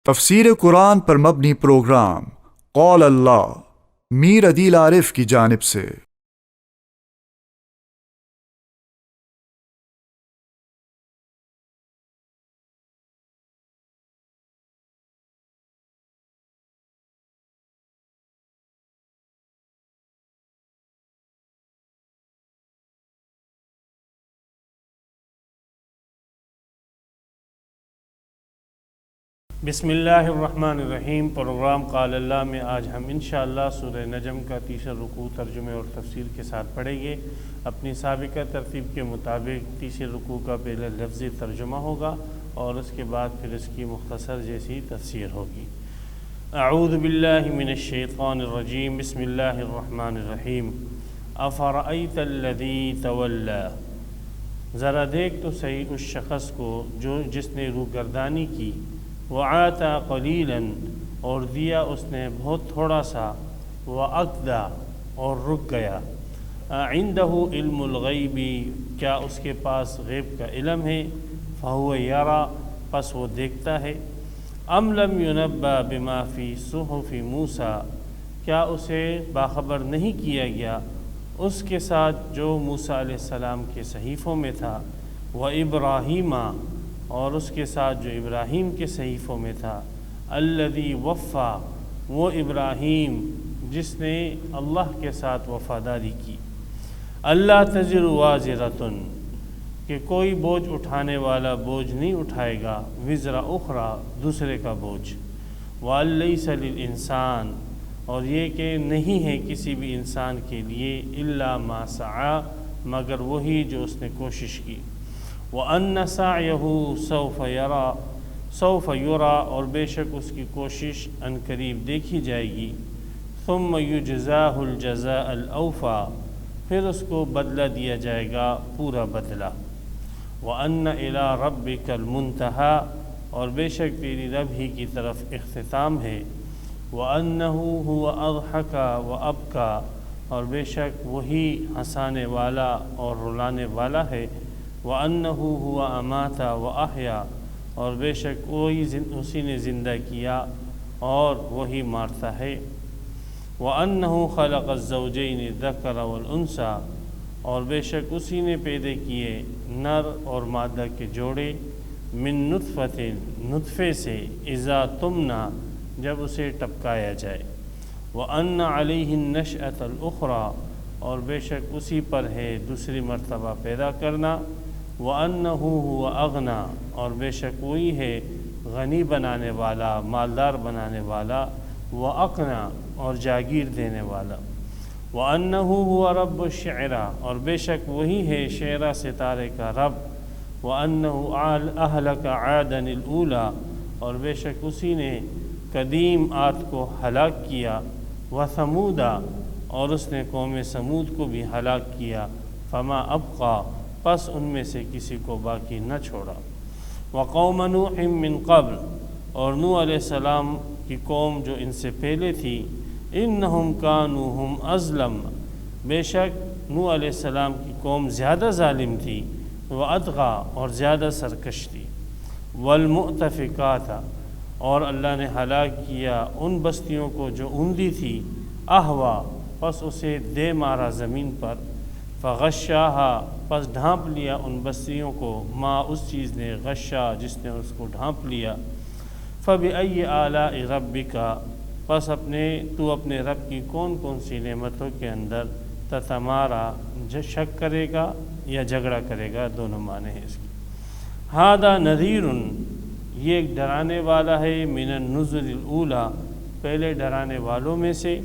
تفسیر قرآن پر مبنی پروگرام قول اللہ میر عدیل عارف کی جانب سے۔ بسم اللہ الرحمن الرحیم۔ پروگرام قال اللہ میں آج ہم انشاءاللہ سورہ نجم کا تیسرا رکوع ترجمے اور تفسیر کے ساتھ پڑھیں گے۔ اپنی سابقہ ترتیب کے مطابق تیسرے رکوع کا پہلا لفظی ترجمہ ہوگا اور اس کے بعد پھر اس کی مختصر جیسی تفسیر ہوگی۔ اعوذ باللہ من الشیطان الرجیم، بسم اللہ الرحمن الرحیم۔ افرأیت الذی تولی، ذرا دیکھ تو صحیح اس شخص کو جس نے روگردانی کی، وَعَاتَى قَلِيلًا، اور دیا اس نے بہت تھوڑا سا، وَأَقْدَى، اور رک گیا۔ عِندَهُ عِلْمُ الْغَيْبِ، کیا اس کے پاس غیب کا علم ہے؟ فَهُوَ يَرَى، پس وہ دیکھتا ہے۔ أَمْ لَمْ يُنَبَّأْ بِمَا فِي صُحُفِ مُوسَىٰ، کیا اسے باخبر نہیں کیا گیا اس کے ساتھ جو موسیٰ علیہ السلام کے صحیفوں میں تھا، وَإِبْرَاهِيمَ، اور اس کے ساتھ جو ابراہیم کے صحیفوں میں تھا، الذی وفا، وہ ابراہیم جس نے اللہ کے ساتھ وفاداری کی۔ اللہ تزر وازرۃ، کہ کوئی بوجھ اٹھانے والا بوجھ نہیں اٹھائے گا، وزر اخرى، دوسرے کا بوجھ۔ وان لیس للانسان، اور یہ کہ نہیں ہے کسی بھی انسان کے لیے، الا ما سعی، مگر وہی جو اس نے کوشش کی۔ وَأَنَّ سَعْيَهُ سَوْفَ يُرَى، اور بے شک اس کی کوشش عنقریب دیکھی جائے گی۔ ثُمَّ يُجْزَاهُ الْجَزَاءَ الْأَوْفَى، پھر اس کو بدلہ دیا جائے گا پورا بدلہ۔ وَأَنَّ إِلَىٰ رَبِّكَ الْمُنْتَهَىٰ، اور بے شک تیری رب ہی کی طرف اختتام ہے۔ وَأَنَّهُ هُوَ أَضْحَكَ وَأَبْكَىٰ، اور بے شک وہی ہنسانے والا اور رلانے والا ہے۔ وَأَنَّهُ هُوَ أَمَاتَ وَأَحْيَا، اور بے شک وہی اسی نے زندہ کیا اور وہی مارتا ہے۔ وَأَنَّهُ خَلَقَ الزَّوْجَيْنِ الذَّكَرَ وَالْأُنثَىٰ، اور بے شک اسی نے پیدا کیے نر اور مادہ کے جوڑے، من نطفۃ، نطفے سے، اذا تمنا، جب اسے ٹپکایا جائے۔ وَأَنَّ عَلَيْهِ النَّشْأَةَ الْأُخْرَىٰ، اور بے شک اسی پر ہے دوسری مرتبہ پیدا کرنا۔ وَأَنَّهُ هُوَ أَغْنَىٰ، اور بے شک وہی ہے غنی بنانے والا، مالدار بنانے والا۔ وَأَقْنَىٰ، اور جاگیر دینے والا۔ وَأَنَّهُ هُوَ رَبُّ الشِّعْرَىٰ، اور بے شک وہی ہے شعرا ستارے کا رب۔ وَأَنَّهُ أَهْلَكَ عَادًا الْأُولَىٰ، اور بے شک اسی نے قدیم عاد کو ہلاک کیا۔ وَثَمُودَ، اور اس نے قوم سمود کو بھی ہلاک کیا۔ فَمَا أَبْقَىٰ، پس ان میں سے کسی کو باقی نہ چھوڑا۔ وَقَوْمَ نُوحٍ مِّن قَبْلُ، اور نوح علیہ السلام کی قوم جو ان سے پہلے تھی، إِنَّهُمْ كَانُوا هُمْ أَظْلَمَ، بے شک نوح علیہ السلام کی قوم زیادہ ظالم تھی، وَأَطْغَىٰ، اور زیادہ سرکش تھی۔ وَالْمُؤْتَفِكَاتَ، اور اللہ نے ہلاک کیا ان بستیوں کو جو اوندی تھی، أَهْوَىٰ، پس اسے دے مارا زمین پر۔ فغشاها، پس ڈھانپ لیا ان بستیوں کو، ما اس چیز نے، غشا، جس نے اس کو ڈھانپ لیا۔ فبأي آلاء ربك، پس تو اپنے رب کی کون کون سی نعمتوں کے اندر، تتمارا، شک کرے گا یا جھگڑا کرے گا، دونوں معنی ہیں اس کی۔ ھذا نذیر، یہ ایک ڈرانے والا ہے، من النذر الاولیٰ، پہلے ڈرانے والوں میں سے۔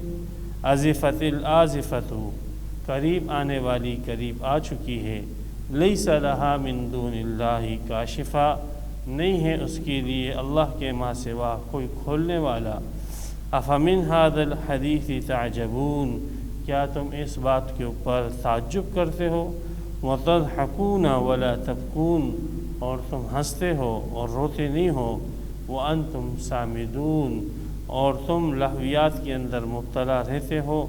ازفت الآزفۃ، قریب آنے والی قریب آ چکی ہے۔ لیس لہا من دون اللہ کاشفہ، نہیں ہے اس کے لیے اللہ کے ماں سوا کوئی کھولنے والا۔ افمن ھذا الحدیث تعجبون، کیا تم اس بات کے اوپر تعجب کرتے ہو؟ وتضحکون ولا تبکون، اور تم ہنستے ہو اور روتے نہیں ہو۔ وانتم صامدون، اور تم لہویات کے اندر مبتلا رہتے ہو۔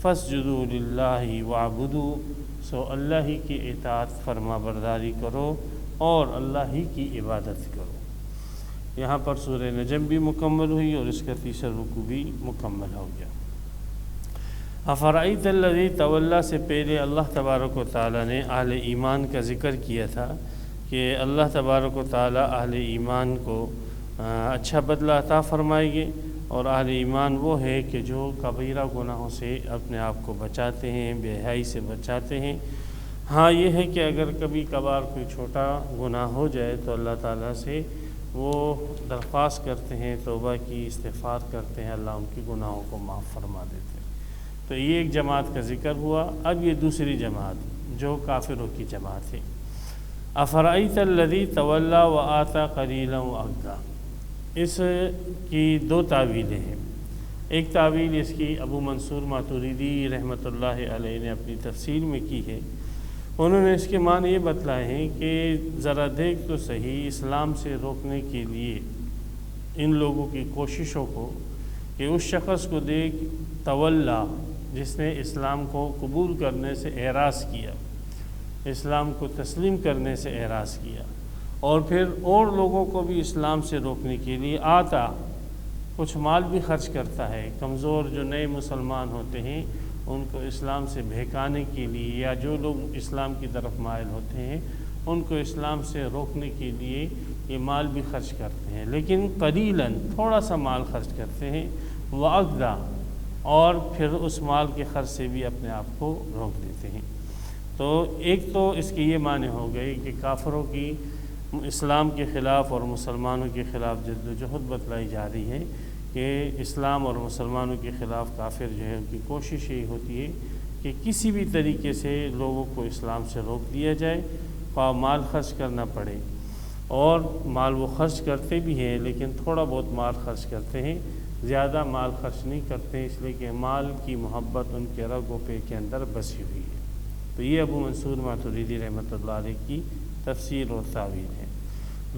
فاسجدوا للہ واعبدوا، سو اللہ ہی کی اطاعت فرما برداری کرو اور اللہ ہی کی عبادت کرو۔ یہاں پر سورہ نجم بھی مکمل ہوئی اور اس کا تیسرا رکوع بھی مکمل ہو گیا۔ افرأیت الذی تولی سے پہلے اللہ تبارک و تعالیٰ نے اہل ایمان کا ذکر کیا تھا کہ اللہ تبارک و تعالیٰ اہل ایمان کو اچھا بدلہ عطا فرمائیں گے، اور اہل ایمان وہ ہے کہ جو کبیرہ گناہوں سے اپنے آپ کو بچاتے ہیں، بے حیائی سے بچاتے ہیں۔ ہاں یہ ہے کہ اگر کبھی کبھار کوئی چھوٹا گناہ ہو جائے تو اللہ تعالیٰ سے وہ درخواست کرتے ہیں، توبہ کی استغفار کرتے ہیں، اللہ ان کی گناہوں کو معاف فرما دیتے ہیں۔ تو یہ ایک جماعت کا ذکر ہوا۔ اب یہ دوسری جماعت جو کافروں کی جماعت ہے۔ افرأیت الذی تولی وآتی قلیلا وأکدی، اس کی دو تعویلیں ہیں۔ ایک تعویل اس کی ابو منصور ماتوریدی رحمۃ اللہ علیہ نے اپنی تفسیر میں کی ہے۔ انہوں نے اس کے معنی یہ بتلائے ہیں کہ ذرا دیکھ تو صحیح، اسلام سے روکنے کے لیے ان لوگوں کی کوششوں کو، کہ اس شخص کو دیکھ تولی جس نے اسلام کو قبول کرنے سے اعراض کیا، اسلام کو تسلیم کرنے سے اعراض کیا، اور پھر اور لوگوں کو بھی اسلام سے روکنے کے لیے آتا، کچھ مال بھی خرچ کرتا ہے، کمزور جو نئے مسلمان ہوتے ہیں ان کو اسلام سے بہکانے کے لیے، یا جو لوگ اسلام کی طرف مائل ہوتے ہیں ان کو اسلام سے روکنے کے لیے یہ مال بھی خرچ کرتے ہیں، لیکن قلیلاً تھوڑا سا مال خرچ کرتے ہیں، وأکدی، اور پھر اس مال کے خرچ سے بھی اپنے آپ کو روک دیتے ہیں۔ تو ایک تو اس کے یہ معنی ہو گئے کہ کافروں کی اسلام کے خلاف اور مسلمانوں کے خلاف جد و جہد بتلائی جا رہی ہے کہ اسلام اور مسلمانوں کے خلاف کافر جو ہے ان کی کوشش یہی ہوتی ہے کہ کسی بھی طریقے سے لوگوں کو اسلام سے روک دیا جائے، خواہ مال خرچ کرنا پڑے، اور مال وہ خرچ کرتے بھی ہیں لیکن تھوڑا بہت مال خرچ کرتے ہیں، زیادہ مال خرچ نہیں کرتے، اس لیے کہ مال کی محبت ان کے رگ و پے کے اندر بسی ہوئی ہے۔ تو یہ ابو منصور ماتوریدی رحمۃ اللہ علیہ کی تفسیر اور تعویل ہے۔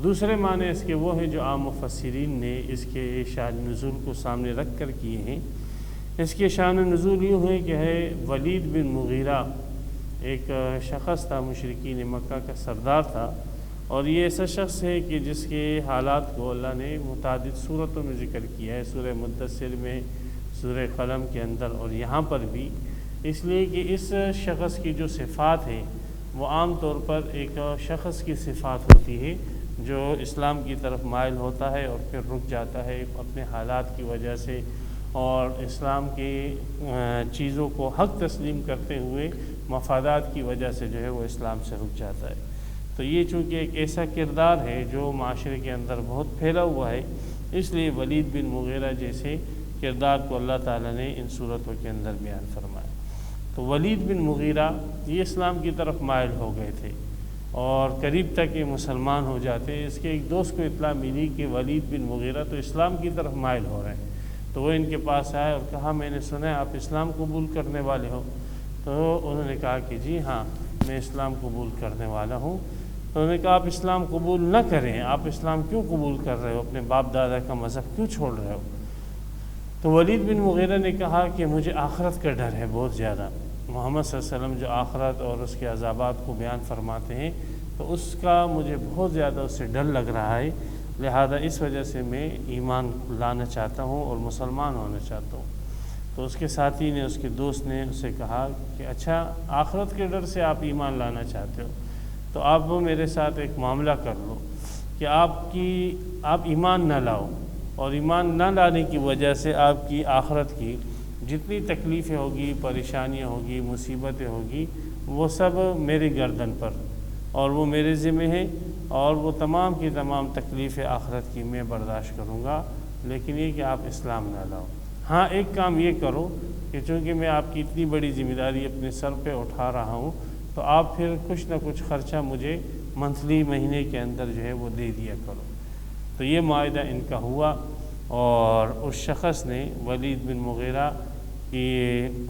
دوسرے معنی اس کے وہ ہیں جو عام مفسرین نے اس کے شان نزول کو سامنے رکھ کر کیے ہیں۔ اس کے شان نزول یوں ہے کہ ہے ولید بن مغیرہ ایک شخص تھا، مشرکین مکہ کا سردار تھا، اور یہ ایسا شخص ہے کہ جس کے حالات کو اللہ نے متعدد صورتوں میں ذکر کیا ہے، سورہ مدثر میں، سورہ قلم کے اندر، اور یہاں پر بھی، اس لیے کہ اس شخص کی جو صفات ہیں وہ عام طور پر ایک شخص کی صفات ہوتی ہے جو اسلام کی طرف مائل ہوتا ہے اور پھر رک جاتا ہے اپنے حالات کی وجہ سے، اور اسلام کی چیزوں کو حق تسلیم کرتے ہوئے مفادات کی وجہ سے جو ہے وہ اسلام سے رک جاتا ہے۔ تو یہ چونکہ ایک ایسا کردار ہے جو معاشرے کے اندر بہت پھیلا ہوا ہے، اس لیے ولید بن مغیرہ جیسے کردار کو اللہ تعالیٰ نے ان صورتوں کے اندر بیان فرمایا۔ تو ولید بن مغیرہ یہ اسلام کی طرف مائل ہو گئے تھے اور قریب تک یہ مسلمان ہو جاتے۔ اس کے ایک دوست کو اطلاع ملی کہ ولید بن مغیرہ تو اسلام کی طرف مائل ہو رہے ہیں، تو وہ ان کے پاس آئے اور کہا میں نے سنا ہے آپ اسلام قبول کرنے والے ہو؟ تو انہوں نے کہا کہ جی ہاں میں اسلام قبول کرنے والا ہوں۔ تو انہوں نے کہا آپ اسلام قبول نہ کریں، آپ اسلام کیوں قبول کر رہے ہو، اپنے باپ دادا کا مذہب کیوں چھوڑ رہے ہو؟ تو ولید بن مغیرہ نے کہا کہ مجھے آخرت کا ڈر ہے بہت زیادہ، محمد صلی اللہ علیہ وسلم جو آخرت اور اس کے عذابات کو بیان فرماتے ہیں تو اس کا مجھے بہت زیادہ اس سے ڈر لگ رہا ہے، لہذا اس وجہ سے میں ایمان لانا چاہتا ہوں اور مسلمان ہونا چاہتا ہوں۔ تو اس کے ساتھی نے، اس کے دوست نے اسے کہا کہ اچھا آخرت کے ڈر سے آپ ایمان لانا چاہتے ہو تو آپ وہ میرے ساتھ ایک معاملہ کر لو کہ آپ ایمان نہ لاؤ، اور ایمان نہ لانے کی وجہ سے آپ کی آخرت کی جتنی تکلیفیں ہوگی، پریشانیاں ہوگی، مصیبتیں ہوگی، وہ سب میری گردن پر اور وہ میرے ذمہ ہیں، اور وہ تمام کی تمام تکلیفیں آخرت کی میں برداشت کروں گا، لیکن یہ کہ آپ اسلام نہ لاؤ۔ ہاں ایک کام یہ کرو کہ چونکہ میں آپ کی اتنی بڑی ذمہ داری اپنے سر پہ اٹھا رہا ہوں تو آپ پھر کچھ نہ کچھ خرچہ مجھے منتھلی، مہینے کے اندر جو ہے وہ دے دیا کرو۔ تو یہ معاہدہ ان کا ہوا، اور اس شخص نے ولید بن مغیرہ کی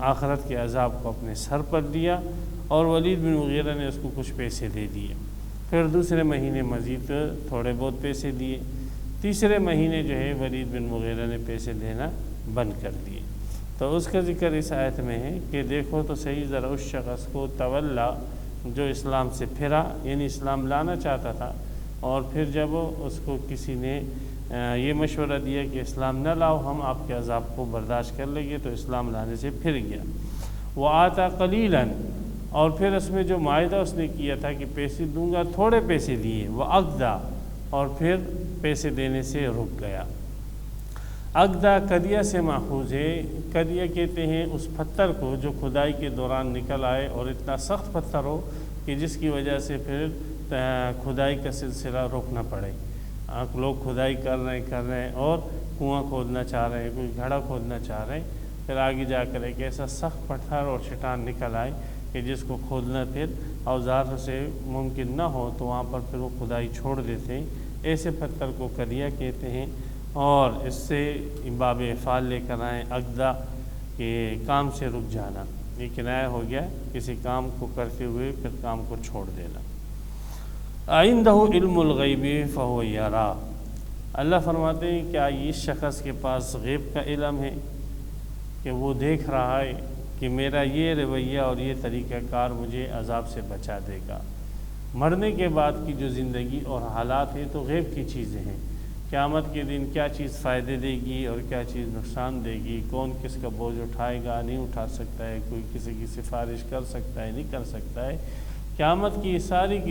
آخرت کے عذاب کو اپنے سر پر لیا، اور ولید بن مغیرہ نے اس کو کچھ پیسے دے دیے۔ پھر دوسرے مہینے مزید تھوڑے بہت پیسے دیے، تیسرے مہینے جو ہے ولید بن مغیرہ نے پیسے دینا بند کر دیے۔ تو اس کا ذکر اس آیت میں ہے کہ دیکھو تو صحیح ذرا اس شخص کو تولا جو اسلام سے پھرا، یعنی اسلام لانا چاہتا تھا، اور پھر جب اس کو کسی نے یہ مشورہ دیا کہ اسلام نہ لاؤ، ہم آپ کے عذاب کو برداشت کر لیں گے، تو اسلام لانے سے پھر گیا۔ وَآتَى قَلِيلًا، اور پھر اس میں جو معاہدہ اس نے کیا تھا کہ پیسے دوں گا، تھوڑے پیسے دیے۔ وَأَقْدَى، اور پھر پیسے دینے سے رک گیا۔ اقدا قدیہ سے ماخوذ ہے۔ قدیہ کہتے ہیں اس پتھر کو جو کھدائی کے دوران نکل آئے اور اتنا سخت پتھر ہو کہ جس کی وجہ سے پھر کھدائی کا سلسلہ روکنا پڑے۔ لوگ کھدائی کر رہے ہیں اور کنواں کھودنا چاہ رہے ہیں، کوئی گھڑا کھودنا چاہ رہے ہیں، پھر آگے جا کر ایک ایسا سخت پتھر اور چٹان نکل آئے کہ جس کو کھودنا پھر اوزار سے ممکن نہ ہو، تو وہاں پر پھر وہ کھدائی چھوڑ دیتے ہیں۔ ایسے پتھر کو قدیہ کہتے ہیں، اور اس سے باب افعال لے کر آئیں اقدا کہ کام سے رک جانا، یہ کنایہ ہو گیا کسی کام کو کرتے ہوئے پھر کام کو چھوڑ دینا۔ عندہ علم الغیب فہو یرا، اللہ فرماتے ہیں کیا اس شخص کے پاس غیب کا علم ہے کہ وہ دیکھ رہا ہے کہ میرا یہ رویہ اور یہ طریقہ کار مجھے عذاب سے بچا دے گا۔ مرنے کے بعد کی جو زندگی اور حالات ہیں تو غیب کی چیزیں ہیں، قیامت کے دن کیا چیز فائدے دے گی اور کیا چیز نقصان دے گی، کون کس کا بوجھ اٹھائے گا، نہیں اٹھا سکتا ہے، کوئی کسی کی سفارش کر سکتا ہے، نہیں کر سکتا ہے، قیامت کی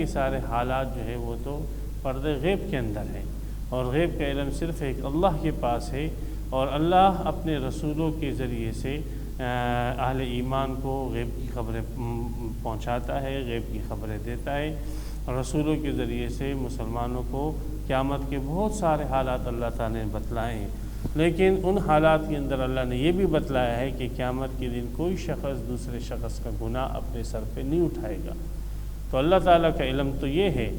سارے حالات جو ہے وہ تو پردے غیب کے اندر ہیں، اور غیب کا علم صرف ایک اللہ کے پاس ہے، اور اللہ اپنے رسولوں کے ذریعے سے اہل ایمان کو غیب کی خبریں پہنچاتا ہے، غیب کی خبریں دیتا ہے۔ رسولوں کے ذریعے سے مسلمانوں کو قیامت کے بہت سارے حالات اللہ تعالیٰ نے بتلائے ہیں، لیکن ان حالات کے اندر اللہ نے یہ بھی بتلایا ہے کہ قیامت کے دن کوئی شخص دوسرے شخص کا گناہ اپنے سر پہ نہیں اٹھائے گا۔ تو اللہ تعالیٰ کا علم تو یہ ہے،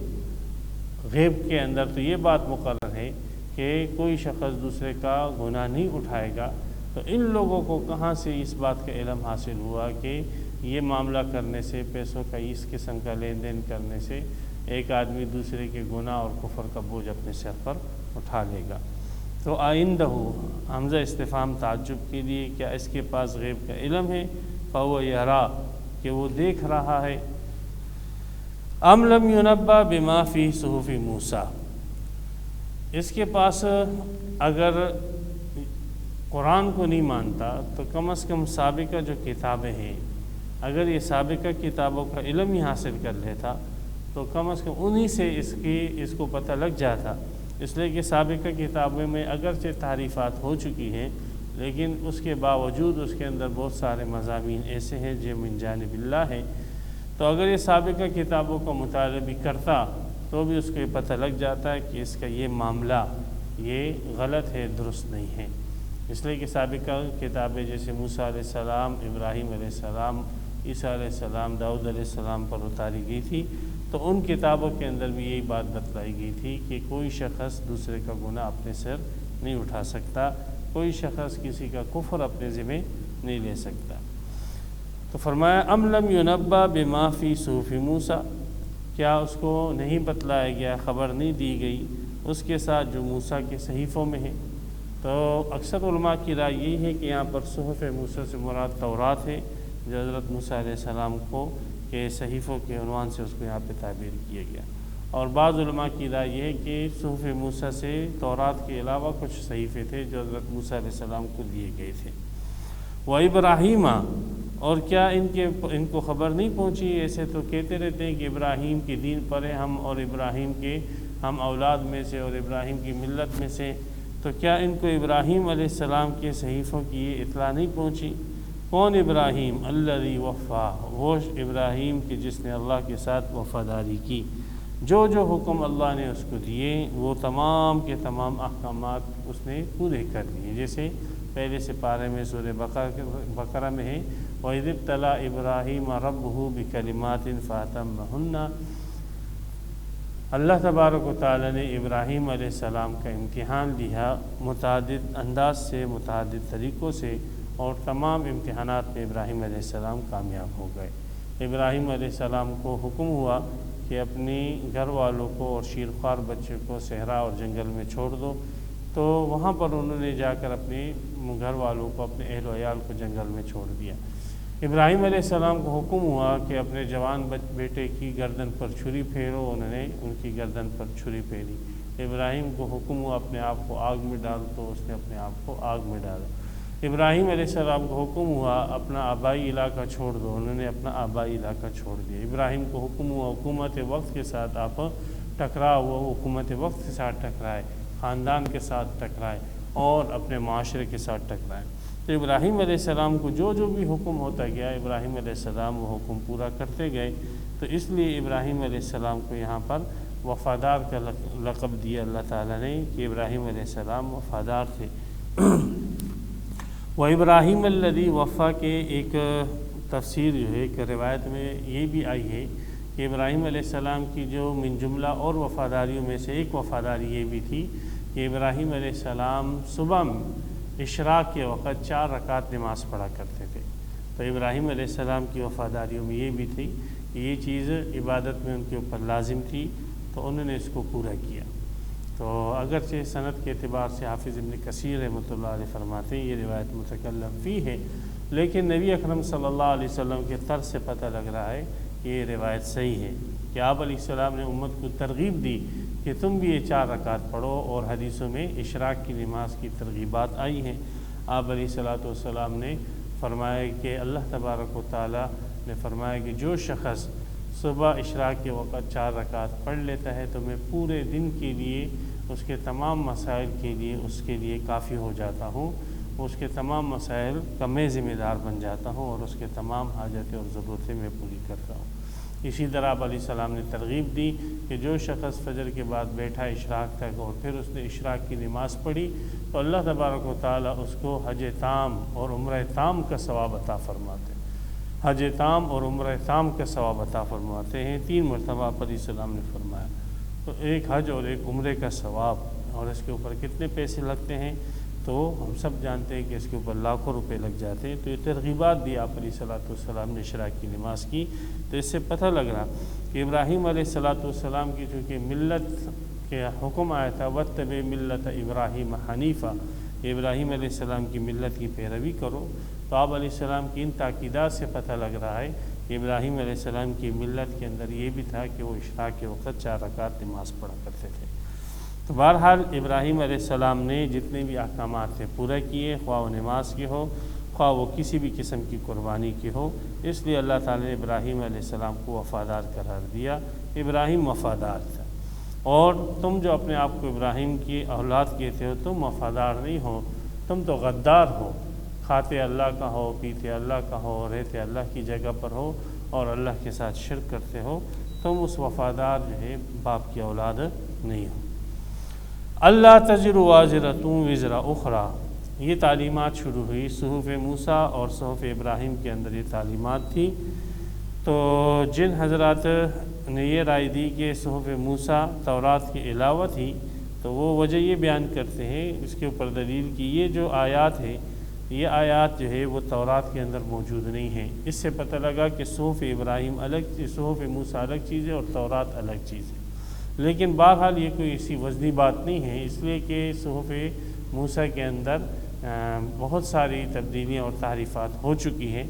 غیب کے اندر تو یہ بات مقرر ہے کہ کوئی شخص دوسرے کا گناہ نہیں اٹھائے گا، تو ان لوگوں کو کہاں سے اس بات کا علم حاصل ہوا کہ یہ معاملہ کرنے سے، پیسوں کا اس قسم کا لین دین کرنے سے ایک آدمی دوسرے کے گناہ اور کفر کا بوجھ اپنے سر پر اٹھا لے گا؟ تو آئندہ حمزہ استفہام تعجب کے لیے، کیا اس کے پاس غیب کا علم ہے؟ فہو یرا، کہ وہ دیکھ رہا ہے۔ ام لم ینبأ بما فی صحف موسیٰ، اس کے پاس اگر قرآن کو نہیں مانتا تو کم از کم سابقہ جو کتابیں ہیں، اگر یہ سابقہ کتابوں کا علم ہی حاصل کر لیتا تو کم از کم انہی سے اس کو پتہ لگ جاتا، اس لیے کہ سابقہ کتابوں میں اگرچہ تعریفات ہو چکی ہیں، لیکن اس کے باوجود اس کے اندر بہت سارے مضامین ایسے ہیں جو من جانب اللہ ہیں، تو اگر یہ سابقہ کتابوں کا مطالعہ بھی کرتا تو بھی اس کو یہ پتہ لگ جاتا ہے کہ اس کا یہ معاملہ یہ غلط ہے، درست نہیں ہے۔ اس لیے کہ سابقہ کتابیں جیسے موسیٰ علیہ السلام، ابراہیم علیہ السلام، عیسیٰ علیہ السلام، داؤد علیہ السلام پر اتاری گئی تھی، تو ان کتابوں کے اندر بھی یہی بات بتلائی گئی تھی کہ کوئی شخص دوسرے کا گناہ اپنے سر نہیں اٹھا سکتا، کوئی شخص کسی کا کفر اپنے ذمہ نہیں لے سکتا۔ تو فرمایا ام لم ینبأ بما فی صحف موسیٰ، کیا اس کو نہیں بتلایا گیا، خبر نہیں دی گئی اس کے ساتھ جو موسیٰ کے صحیفوں میں ہے؟ تو اکثر علماء کی رائے یہی ہے کہ یہاں پر صحف موسیٰ سے مراد تورات ہے، جو حضرت موسیٰ علیہ السلام کو کہ صحیفوں کے عنوان سے اس کو یہاں پہ تعبیر کیا گیا، اور بعض علماء کی رائے یہ ہے کہ صحف موسیٰ سے تورات کے علاوہ کچھ صحیفے تھے جو حضرت موسیٰ علیہ السلام کو دیے گئے تھے۔ وَإِبْرَاہِیمَ، اور کیا ان کو خبر نہیں پہنچی؟ ایسے تو کہتے رہتے ہیں کہ ابراہیم کے دین پر ہیں ہم، اور ابراہیم کے ہم اولاد میں سے اور ابراہیم کی ملت میں سے، تو کیا ان کو ابراہیم علیہ السلام کے صحیفوں کی یہ اطلاع نہیں پہنچی؟ کون ابراہیم؟ الذی وفا، وہ ابراہیم کہ جس نے اللہ کے ساتھ وفاداری کی، جو حکم اللہ نے اس کو دیے وہ تمام کے تمام احکامات اس نے پورے کر دیے، جیسے پہلے سے پارے میں سورہ بقرہ میں ہے وَإِذِ ابْتَلَىٰ إِبْرَاهِيمَ رَبُّهُ بِكَلِمَاتٍ فَأَتَمَّهُنَّ، اللہ تبارک و تعالیٰ نے ابراہیم علیہ السلام کا امتحان لیا متعدد انداز سے، متعدد طریقوں سے، اور تمام امتحانات میں ابراہیم علیہ السلام کامیاب ہو گئے۔ ابراہیم علیہ السلام کو حکم ہوا کہ اپنی گھر والوں کو اور شیرخوار بچے کو صحرا اور جنگل میں چھوڑ دو، تو وہاں پر انہوں نے جا کر اپنے گھر والوں کو، اپنے اہل و عیال کو جنگل میں چھوڑ دیا۔ ابراہیم علیہ السلام کو حکم ہوا کہ اپنے جوان بیٹے کی گردن پر چھری پھیرو، انہوں نے ان کی گردن پر چھری پھیری، ابراہیم کو حکم ہوا اپنے آپ کو آگ میں ڈال، تو اس نے اپنے آپ کو آگ میں ڈالا۔ ابراہیم علیہ السلام کو حکم ہوا اپنا آبائی علاقہ چھوڑ دو، انہوں نے اپنا آبائی علاقہ چھوڑ دیا۔ ابراہیم کو حکم ہوا حکومت وقت کے ساتھ آپ ٹکراؤ، وہ حکومت وقت کے ساتھ ٹکرائے، خاندان کے ساتھ ٹکرائے اور اپنے معاشرے کے ساتھ ٹکرائے۔ تو ابراہیم علیہ السلام کو جو جو بھی حکم ہوتا گیا، ابراہیم علیہ السلام وہ حکم پورا کرتے گئے۔ تو اس لیے ابراہیم علیہ السلام کو یہاں پر وفادار کا لقب دیا اللہ تعالیٰ نے، کہ ابراہیم علیہ السلام وفادار تھے۔ وَإِبْرَاهِيمَ الَّذِي وَفَّى کے ایک تفسیر جو ہے ایک روایت میں یہ بھی آئی ہے کہ ابراہیم علیہ السلام کی جو من جملہ اور وفاداریوں میں سے ایک وفاداری یہ بھی تھی کہ ابراہیم علیہ السلام صبح اشراق کے وقت 4 رکعت نماز پڑھا کرتے تھے۔ تو ابراہیم علیہ السلام کی وفاداریوں میں یہ بھی تھی کہ یہ چیز عبادت میں ان کے اوپر لازم تھی، تو انہوں نے اس کو پورا کیا۔ تو اگرچہ سند کے اعتبار سے حافظ ابن کثیر رحمۃ اللہ علیہ فرماتے ہیں یہ روایت متکلم فی ہے، لیکن نبی اکرم صلی اللہ علیہ وسلم کے طرز سے پتہ لگ رہا ہے کہ یہ روایت صحیح ہے، کہ آپ علیہ السلام نے امت کو ترغیب دی کہ تم بھی یہ 4 رکعت پڑھو، اور حدیثوں میں اشراق کی نماز کی ترغیبات آئی ہیں۔ آپ علیہ السلام نے فرمایا کہ اللہ تبارک و تعالیٰ نے فرمایا کہ جو شخص صبح اشراق کے وقت 4 رکعت پڑھ لیتا ہے تو میں پورے دن کے لیے اس کے تمام مسائل کے لیے اس کے لیے کافی ہو جاتا ہوں، اس کے تمام مسائل کا میں ذمہ دار بن جاتا ہوں، اور اس کے تمام حاجتیں اور ضرورتیں میں پوری کرتا ہوں۔ اسی طرح آپ علیہ السلام نے ترغیب دی کہ جو شخص فجر کے بعد بیٹھا اشراق تک اور پھر اس نے اشراق کی نماز پڑھی تو اللہ تبارک و تعالیٰ اس کو حج تام اور عمرہ تام کا ثواب عطا فرماتے ہیں۔ حج تام اور عمرہ تام کا ثواب عطا فرماتے ہیں۔ 3 مرتبہ آپ علیہ السلام نے فرمایا، تو ایک حج اور ایک عمرے کا ثواب، اور اس کے اوپر کتنے پیسے لگتے ہیں تو ہم سب جانتے ہیں کہ اس کے اوپر لاکھوں روپے لگ جاتے ہیں۔ تو یہ ترغیبات دی آپ علیہ السلام نے اشراق کی نماز کی، تو اس سے پتہ لگ رہا کہ ابراہیم علیہ السلام کی چونکہ ملت کے حکم آیا تھا وَاتَّبِعْ مِلَّةَ إِبْرَاهِيمَ حَنِيفًا، ابراہیم علیہ السلام کی ملت کی پیروی کرو، تو آپ علیہ السلام کی ان تاکیدات سے پتہ لگ رہا ہے کہ ابراہیم علیہ السلام کی ملت کے اندر یہ بھی تھا کہ وہ اشراق کے وقت 4 رکعت نماز پڑھا کرتے تھے۔ تو بہرحال ابراہیم علیہ السلام نے جتنے بھی احکامات تھے پورا کیے، خواہ وہ نماز کے ہو، خواہ وہ کسی بھی قسم کی قربانی کی ہو، اس لیے اللہ تعالیٰ نے ابراہیم علیہ السلام کو وفادار قرار دیا۔ ابراہیم وفادار تھا، اور تم جو اپنے آپ کو ابراہیم کی اولاد کہتے ہو تم وفادار نہیں ہو، تم تو غدار ہو، کھاتے اللہ کا ہو، پیتے اللہ کا ہو، رہتے اللہ کی جگہ پر ہو اور اللہ کے ساتھ شرک کرتے ہو، تم اس وفادار جو ہے باپ کی اولاد نہیں ہو۔ اللہ تزر وازرۃ وزر اخری، یہ تعلیمات شروع ہوئی صحف موسیٰ اور صحف ابراہیم کے اندر یہ تعلیمات تھی۔ تو جن حضرات نے یہ رائے دی کہ صحف موسیٰ تورات کے علاوہ تھی، تو وہ وجہ یہ بیان کرتے ہیں اس کے اوپر دلیل کی یہ جو آیات ہے، یہ آیات جو ہے وہ تورات کے اندر موجود نہیں ہیں۔ اس سے پتہ لگا کہ صحف ابراہیم الگ، صحف موسیٰ الگ چیز ہے اور تورات الگ چیز ہے، لیکن بہرحال یہ کوئی ایسی وزنی بات نہیں ہے، اس لیے کہ صحف موسیٰ کے اندر بہت ساری تبدیلیاں اور تحریفات ہو چکی ہیں،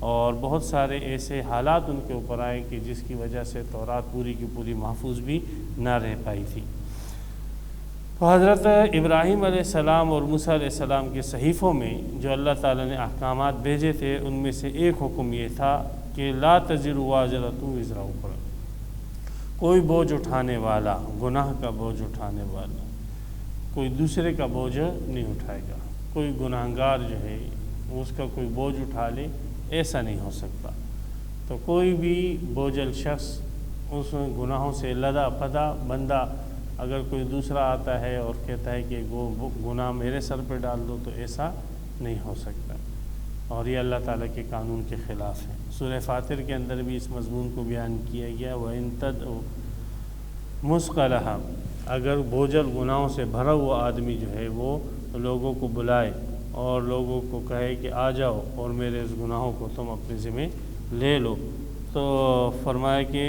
اور بہت سارے ایسے حالات ان کے اوپر آئے کہ جس کی وجہ سے تورات پوری کی پوری محفوظ بھی نہ رہ پائی تھی۔ تو حضرت ابراہیم علیہ السلام اور موسیٰ علیہ السلام کے صحیفوں میں جو اللہ تعالیٰ نے احکامات بھیجے تھے، ان میں سے ایک حکم یہ تھا کہ لا تزر وازرۃ وزر اخری، کوئی بوجھ اٹھانے والا، گناہ کا بوجھ اٹھانے والا کوئی دوسرے کا بوجھ نہیں اٹھائے گا۔ کوئی گناہگار جو ہے اس کا کوئی بوجھ اٹھا لے، ایسا نہیں ہو سکتا۔ تو کوئی بھی بوجھل شخص، اس گناہوں سے لدا پدا بندہ اگر کوئی دوسرا آتا ہے اور کہتا ہے کہ وہ گناہ میرے سر پہ ڈال دو، تو ایسا نہیں ہو سکتا، اور یہ اللہ تعالیٰ کے قانون کے خلاف ہے۔ سورہ فاطر کے اندر بھی اس مضمون کو بیان کیا گیا، وَإِن تَدْعُ مُثْقَلَهَا، اگر بوجھل گناہوں سے بھرا ہوا آدمی جو ہے وہ لوگوں کو بلائے اور لوگوں کو کہے کہ آ جاؤ اور میرے اس گناہوں کو تم اپنے ذمہ لے لو، تو فرمایا کہ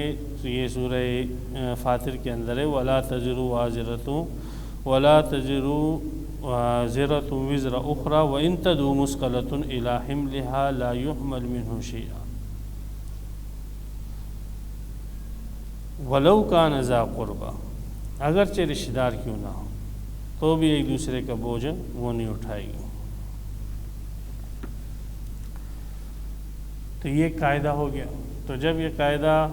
یہ سورہ فاطر کے اندر ہے وَلَا تَزِرُ وَازِرَةٌ وَلَا تَزِرُ وَازِرَةٌ وِزْرَ أُخْرَى وَإِن تَدْعُ مُثْقَلَةٌ إِلَىٰ حِمْلِهَا لَا يُحْمَلْ مِنْهُ شَيْئٌ وَلَوْ كَانَ ذَا قُرْبَىٰ، اگرچہ رشتہ دار کیوں نہ ہو، تو بھی ایک دوسرے کا بوجھ وہ نہیں اٹھائے گی۔ تو یہ قاعدہ ہو گیا۔ تو جب یہ قاعدہ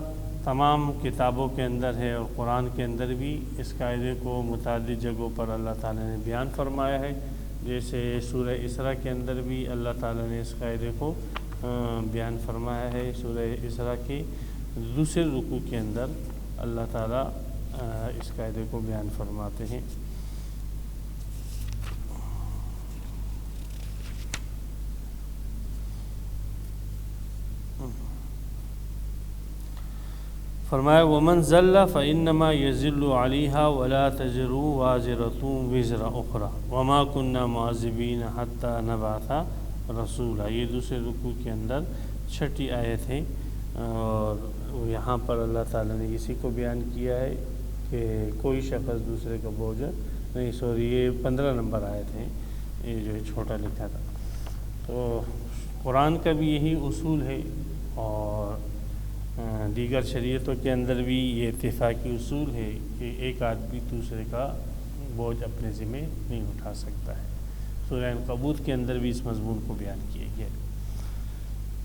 تمام کتابوں کے اندر ہے اور قرآن کے اندر بھی اس قاعدے کو متعدد جگہوں پر اللہ تعالیٰ نے بیان فرمایا ہے، جیسے سورہ اسراء کے اندر بھی اللہ تعالیٰ نے اس قاعدے کو بیان فرمایا ہے۔ سورہ اسراء کے دوسرے رکوع کے اندر اللہ تعالیٰ اس قاعدے کو بیان فرماتے ہیں۔ فرمایا وَمَنْ ضَلَّ فَإِنَّمَا يَضِلُّ عَلَيْهَا وَلَا تَزِرُ وَازِرَةٌ وِزْرَ أُخْرَى وَمَا كُنَّا مُعَذِّبِينَ حَتَّى نَبْعَثَ رَسُولًا۔ یہ دوسرے رکوع کے اندر 6ٹھی آیت ہے، اور یہاں پر اللہ تعالیٰ نے اسی کو بیان کیا ہے کہ کوئی شخص دوسرے کا بوجھ نہیں، یہ 15 نمبر آیت ہے، یہ جو ہے چھوٹا لکھا تھا۔ تو قرآن کا بھی یہی اصول ہے، اور دیگر شریعتوں کے اندر بھی یہ اتفاقی اصول ہے کہ ایک آدمی دوسرے کا بوجھ اپنے ذمہ نہیں اٹھا سکتا ہے۔ سورہ عنکبوت کے اندر بھی اس مضمون کو بیان کیا گیا۔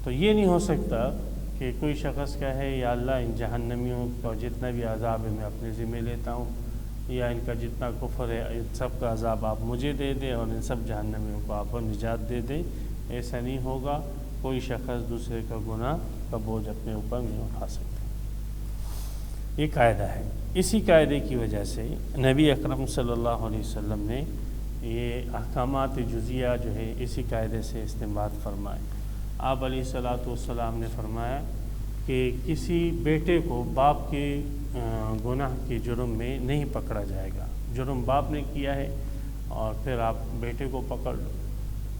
تو یہ نہیں ہو سکتا کہ کوئی شخص کہے یا اللہ ان جہنمیوں کا جتنا بھی عذاب ہے میں اپنے ذمہ لیتا ہوں، یا ان کا جتنا کفر ہے ان سب کا عذاب آپ مجھے دے دیں اور ان سب جہنمیوں کو آپ نجات دے دیں۔ ایسا نہیں ہوگا، کوئی شخص دوسرے کا گناہ کا بوجھ اپنے اوپر نہیں اٹھا سکتے۔ یہ قاعدہ ہے۔ اسی قاعدے کی وجہ سے نبی اکرم صلی اللہ علیہ وسلم نے یہ احکامات جزیہ جو ہے اسی قاعدے سے استنباط فرمائے۔ آپ علیہ الصلاۃ والسلام نے فرمایا کہ کسی بیٹے کو باپ کے گناہ کے جرم میں نہیں پکڑا جائے گا۔ جرم باپ نے کیا ہے اور پھر آپ بیٹے کو پکڑ لو،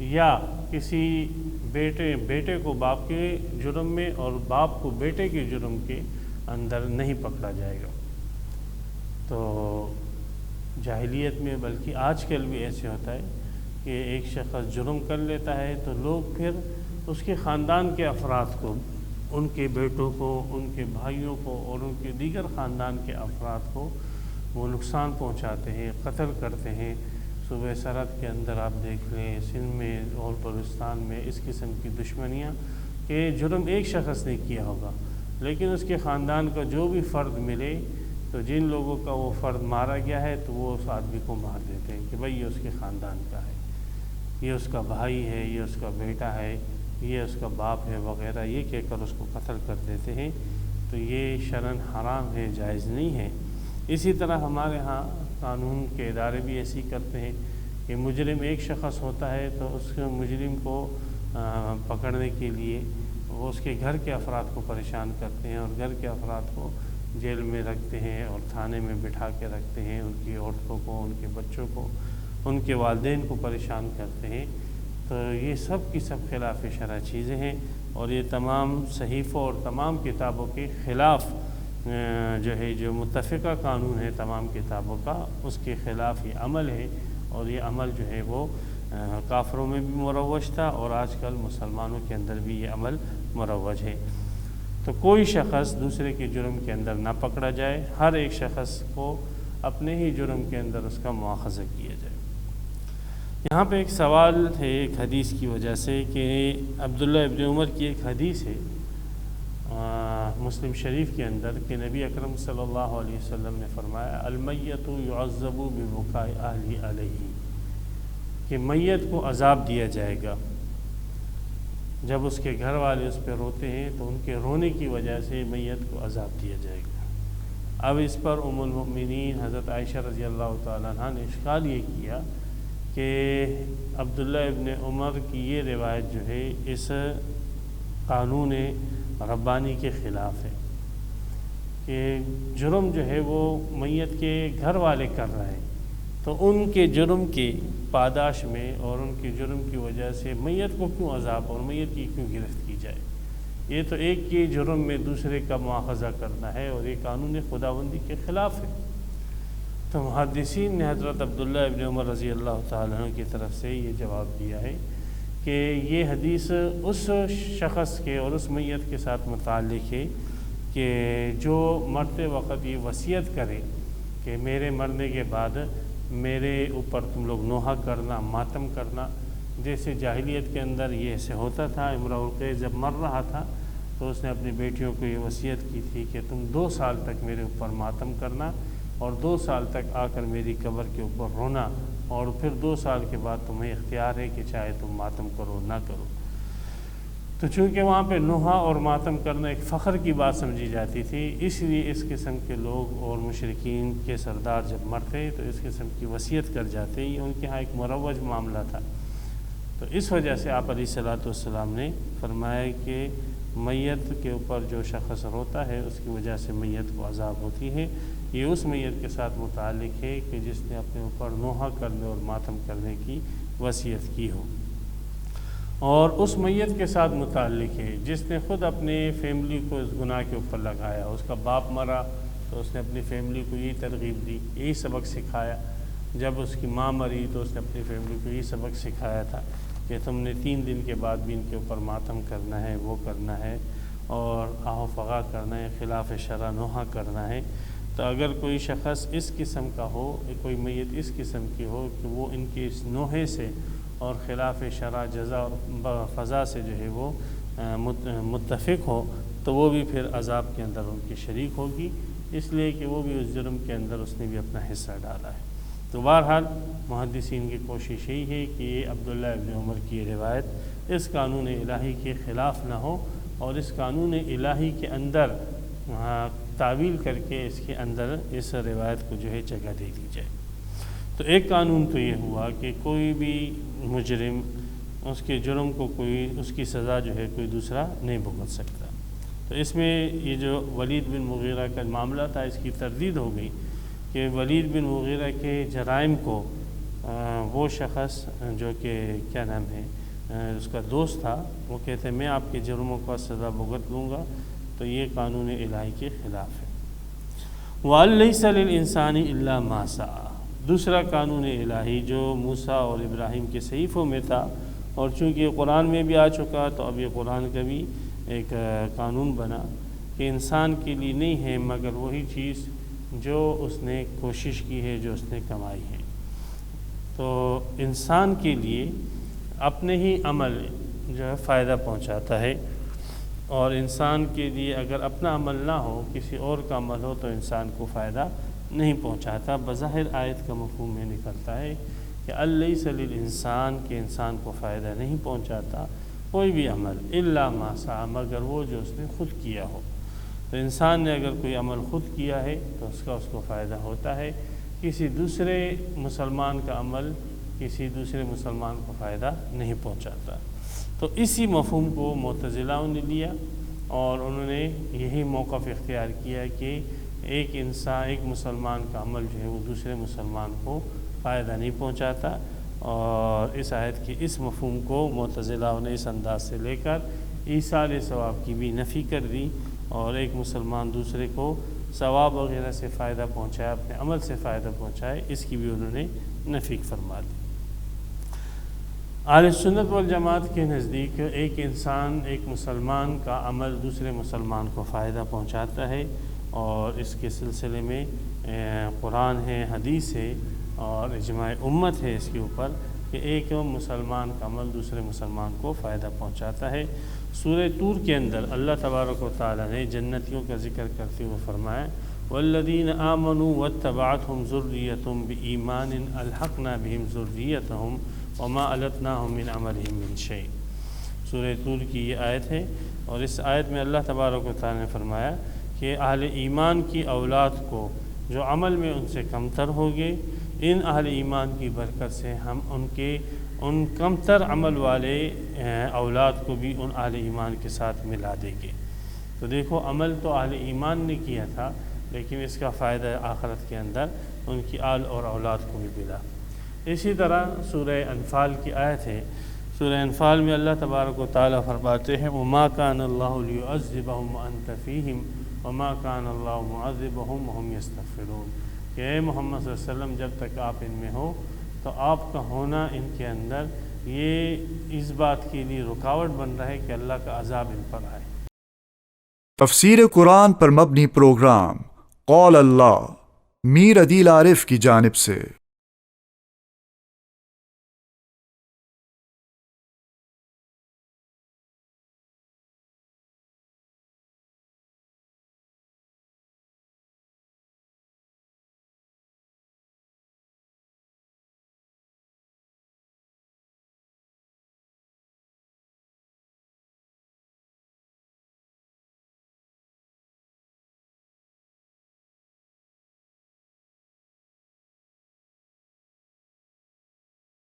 یا کسی بیٹے کو باپ کے جرم میں اور باپ کو بیٹے کے جرم کے اندر نہیں پکڑا جائے گا۔ تو جاہلیت میں بلکہ آج کل بھی ایسے ہوتا ہے کہ ایک شخص جرم کر لیتا ہے تو لوگ پھر اس کے خاندان کے افراد کو، ان کے بیٹوں کو، ان کے بھائیوں کو اور ان کے دیگر خاندان کے افراد کو وہ نقصان پہنچاتے ہیں، قتل کرتے ہیں۔ صوبہ سرحد کے اندر آپ دیکھ لیں، سندھ میں اور بلوچستان میں اس قسم کی دشمنیاں کہ جرم ایک شخص نے کیا ہوگا، لیکن اس کے خاندان کا جو بھی فرد ملے تو جن لوگوں کا وہ فرد مارا گیا ہے تو وہ اس آدمی کو مار دیتے ہیں کہ بھئی یہ اس کے خاندان کا ہے، یہ اس کا بھائی ہے، یہ اس کا بیٹا ہے، یہ اس کا باپ ہے وغیرہ، یہ کہہ کر اس کو قتل کر دیتے ہیں۔ تو یہ شرعاً حرام ہے، جائز نہیں ہے۔ اسی طرح ہمارے ہاں قانون کے ادارے بھی ایسی کرتے ہیں کہ مجرم ایک شخص ہوتا ہے تو اس مجرم کو پکڑنے کے لیے وہ اس کے گھر کے افراد کو پریشان کرتے ہیں اور گھر کے افراد کو جیل میں رکھتے ہیں اور تھانے میں بٹھا کے رکھتے ہیں، ان کی عورتوں کو، ان کے بچوں کو، ان کے والدین کو پریشان کرتے ہیں۔ تو یہ سب کی سب خلاف شرع چیزیں ہیں، اور یہ تمام صحیفوں اور تمام کتابوں کے خلاف جو ہے جو متفقہ قانون ہے تمام کتابوں کا، اس کے خلاف یہ عمل ہے، اور یہ عمل جو ہے وہ کافروں میں بھی مروج تھا اور آج کل مسلمانوں کے اندر بھی یہ عمل مروج ہے۔ تو کوئی شخص دوسرے کے جرم کے اندر نہ پکڑا جائے، ہر ایک شخص کو اپنے ہی جرم کے اندر اس کا مواخذہ کیا جائے۔ یہاں پہ ایک سوال ہے ایک حدیث کی وجہ سے کہ عبداللہ ابن عمر کی ایک حدیث ہے مسلم شریف کے اندر کہ نبی اکرم صلی اللہ علیہ وسلم نے فرمایا المیت یعذب ببکاء اہلہ علیہ، کہ میت کو عذاب دیا جائے گا جب اس کے گھر والے اس پہ روتے ہیں تو ان کے رونے کی وجہ سے میت کو عذاب دیا جائے گا۔ اب اس پر ام المؤمنین حضرت عائشہ رضی اللہ تعالیٰ عنہ نے اشکال یہ کیا کہ عبداللہ ابن عمر کی یہ روایت جو ہے اس قانون ربانی کے خلاف ہے کہ جرم جو ہے وہ میت کے گھر والے کر رہے ہیں، تو ان کے جرم کی پاداش میں اور ان کے جرم کی وجہ سے میت کو کیوں عذاب اور میت کی کیوں گرفت کی جائے؟ یہ تو ایک کے جرم میں دوسرے کا مواخذہ کرنا ہے اور یہ قانون خداوندی کے خلاف ہے۔ تو محدثین نے حضرت عبداللہ ابن عمر رضی اللہ تعالیٰ عنہ کی طرف سے یہ جواب دیا ہے کہ یہ حدیث اس شخص کے اور اس میت کے ساتھ متعلق ہے کہ جو مرتے وقت یہ وصیت کرے کہ میرے مرنے کے بعد میرے اوپر تم لوگ نوحہ کرنا، ماتم کرنا، جیسے جاہلیت کے اندر یہ ایسے ہوتا تھا۔ امرؤ القیس جب مر رہا تھا تو اس نے اپنی بیٹیوں کو یہ وصیت کی تھی کہ تم 2 سال تک میرے اوپر ماتم کرنا اور 2 سال تک آ کر میری قبر کے اوپر رونا، اور پھر 2 سال کے بعد تمہیں اختیار ہے کہ چاہے تم ماتم کرو نہ کرو۔ تو چونکہ وہاں پہ نوحہ اور ماتم کرنا ایک فخر کی بات سمجھی جاتی تھی، اس لیے اس قسم کے لوگ اور مشرکین کے سردار جب مرتے تو اس قسم کی وصیت کر جاتے، یہ ان کے ہاں ایک مروج معاملہ تھا۔ تو اس وجہ سے آپ علیہ الصلوۃ والسلام نے فرمایا کہ میت کے اوپر جو شخص روتا ہے اس کی وجہ سے میت کو عذاب ہوتی ہے۔ یہ اس میت کے ساتھ متعلق ہے کہ جس نے اپنے اوپر نوحہ کرنے اور ماتم کرنے کی وصیت کی ہو، اور اس میت کے ساتھ متعلق ہے جس نے خود اپنے فیملی کو اس گناہ کے اوپر لگایا۔ اس کا باپ مرا تو اس نے اپنی فیملی کو یہی ترغیب دی، یہی سبق سکھایا۔ جب اس کی ماں مری تو اس نے اپنی فیملی کو یہی سبق سکھایا تھا کہ تم نے 3 دن کے بعد بھی ان کے اوپر ماتم کرنا ہے، وہ کرنا ہے، اور آہ و فغاں کرنا ہے، خلاف شرع نوحہ کرنا ہے۔ تو اگر کوئی شخص اس قسم کا ہو، کوئی میت اس قسم کی ہو کہ وہ ان کے اس نوحے سے اور خلاف شرع جزا اور فضا سے جو ہے وہ متفق ہو، تو وہ بھی پھر عذاب کے اندر ان کی شریک ہوگی، اس لیے کہ وہ بھی اس جرم کے اندر اس نے بھی اپنا حصہ ڈالا ہے۔ تو بہرحال محدثین کی کوشش یہی ہے کہ یہ عبداللہ ابن عمر کی روایت اس قانون الہی کے خلاف نہ ہو، اور اس قانون الہی کے اندر تعویل کر کے اس کے اندر اس روایت کو جو ہے جگہ دے دی جائے۔ تو ایک قانون تو یہ ہوا کہ کوئی بھی مجرم اس کے جرم کو اس کی سزا جو ہے کوئی دوسرا نہیں بھگت سکتا۔ تو اس میں یہ جو ولید بن مغیرہ کا معاملہ تھا، اس کی تردید ہو گئی کہ ولید بن مغیرہ کے جرائم کو وہ شخص جو کہ کیا نام ہے اس کا دوست تھا، وہ کہتے ہیں میں آپ کے جرموں کا سزا بھگت لوں گا، تو یہ قانون الہی کے خلاف ہے۔ وَأَن لَيْسَ لِلْإِنسَانِ إِلَّا مَا سَعَى، دوسرا قانون الہی جو موسیٰ اور ابراہیم کے صحیفوں میں تھا، اور چونکہ یہ قرآن میں بھی آ چکا تو اب یہ قرآن کا بھی ایک قانون بنا کہ انسان کے لیے نہیں ہے مگر وہی چیز جو اس نے کوشش کی ہے، جو اس نے کمائی ہے۔ تو انسان کے لیے اپنے ہی عمل جو ہے فائدہ پہنچاتا ہے، اور انسان کے لیے اگر اپنا عمل نہ ہو، کسی اور کا عمل ہو تو انسان کو فائدہ نہیں پہنچاتا۔ بظاہر آیت کا مفہوم میں نکلتا ہے کہ الیس للانسان، کہ انسان کو فائدہ نہیں پہنچاتا کوئی بھی عمل الا ما سعی، مگر وہ جو اس نے خود کیا ہو۔ تو انسان نے اگر کوئی عمل خود کیا ہے تو اس کو فائدہ ہوتا ہے، کسی دوسرے مسلمان کا عمل کسی دوسرے مسلمان کو فائدہ نہیں پہنچاتا۔ تو اسی مفہوم کو معتزلہ نے لیا، اور انہوں نے یہی موقف اختیار کیا کہ ایک مسلمان کا عمل جو ہے وہ دوسرے مسلمان کو فائدہ نہیں پہنچاتا، اور اس آیت کے اس مفہوم کو معتزلہ نے اس انداز سے لے کر ایصال ثواب کی بھی نفی کر دی، اور ایک مسلمان دوسرے کو ثواب وغیرہ سے فائدہ پہنچائے، اپنے عمل سے فائدہ پہنچائے، اس کی بھی انہوں نے نفی فرما دی۔ اہل سنت والجماعت کے نزدیک ایک مسلمان کا عمل دوسرے مسلمان کو فائدہ پہنچاتا ہے، اور اس کے سلسلے میں قرآن ہے، حدیث ہے، اور اجماع امت ہے اس کے اوپر کہ ایک مسلمان کا عمل دوسرے مسلمان کو فائدہ پہنچاتا ہے۔ سورہ طور کے اندر اللہ تبارک و تعالیٰ نے جنتیوں کا ذکر کرتے ہوئے فرمایا والذین آمنوا واتبعتهم ذریتهم بایمان الحقنا بهم ذریتهم وما التناهم من عملهم من شیء۔ سورہ طور کی یہ آیت ہے، اور اس آیت میں اللہ تبارک و تعالیٰ نے فرمایا کہ اہل ایمان کی اولاد کو جو عمل میں ان سے کمتر ہوگے، ان اہل ایمان کی برکت سے ہم ان کمتر عمل والے اولاد کو بھی ان اہل ایمان کے ساتھ ملا دیں گے۔ تو دیکھو، عمل تو اہل ایمان نے کیا تھا، لیکن اس کا فائدہ آخرت کے اندر ان کی آل اور اولاد کو بھی ملا۔ اسی طرح سورہ انفال کی آیت ہے، سورہ انفال میں اللہ تبارک و تعالیٰ فرماتے ہیں وَمَا كَانَ اللَّهُ لِيُعَذِّبَهُمْ وَأَنْتَ فِيهِمْ وَمَا كَانَ اللَّهُ مُعَذِّبَهُمْ وَهُمْ يَسْتَغْفِرُونَ، کہ اے محمد صلی اللہ علیہ وسلم جب تک آپ ان میں ہو تو آپ کا ہونا ان کے اندر یہ اس بات کے لیے رکاوٹ بن رہا ہے کہ اللہ کا عذاب ان پر آئے۔ تفسیر قرآن پر مبنی پروگرام قول اللہ میر عدیل عارف کی جانب سے۔